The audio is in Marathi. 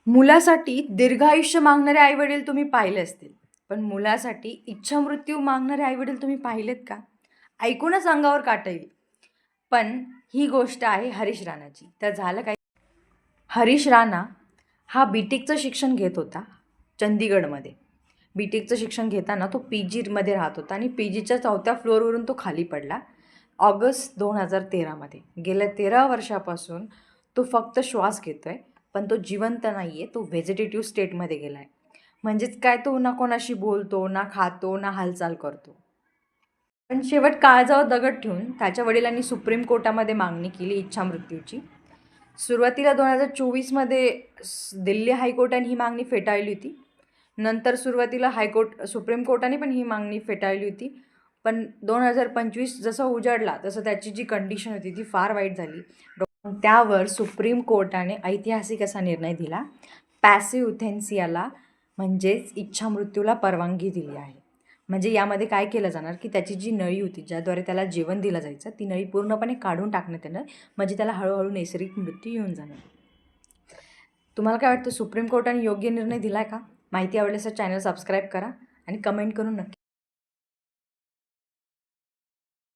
मुलासाठी दीर्घायुष्य मागणारे आईवडील तुम्ही पाहिले असतील, पण मुलासाठी इच्छामृत्यू मागणारे आईवडील तुम्ही पाहिलेत का? ऐकूनच अंगावर काटा येईल. पण ही गोष्ट आहे हरीश राणाची. तर झालं काय, हरीश राणा हा बी.टेकचं शिक्षण घेत होता चंदीगडमध्ये. बी.टेकचं शिक्षण घेताना तो पी.जीमध्ये राहत होता आणि पी.जीच्या 4थ्या फ्लोअरवरून तो खाली पडला ऑगस्ट 2013मध्ये. गेल्या 13 वर्षापासून तो फक्त श्वास घेतो आहे, पण तो जिवंत नाही आहे. तो व्हेजिटेटिव्ह स्टेटमध्ये गेला आहे. म्हणजेच काय, तो ना कोणाशी बोलतो, ना खातो, ना हालचाल करतो. पण शेवट काळजावर दगड ठेवून त्याच्या वडिलांनी सुप्रीम कोर्टामध्ये मागणी केली इच्छामृत्यूची. सुरुवातीला 2024मध्ये दिल्ली हायकोर्टाने ही मागणी फेटाळली होती. नंतर सुरुवातीला सुप्रीम कोर्टाने पण ही मागणी फेटाळली होती. पण 2025 जसं उजाडला तसं त्याची जी कंडिशन होती ती फार वाईट झाली. त्यावर सुप्रीम कोर्टाने ऐतिहासिक असा निर्णय दिला. पॅसिव्ह युथेन्सियाला म्हणजेच इच्छामृत्यूला परवानगी दिली आहे. म्हणजे यामध्ये काय केलं जाणार की त्याची जी नळी होती ज्याद्वारे त्याला जेवण दिलं जायचं, ती नळी पूर्णपणे काढून टाकण्यात येणार. म्हणजे त्याला हळूहळू नैसर्गिक मृत्यू येऊन जाणार. तुम्हाला काय वाटतं, सुप्रीम कोर्टाने योग्य निर्णय दिला आहे का? माहिती आवडल्यास चॅनल सबस्क्राईब करा आणि कमेंट करून नक्की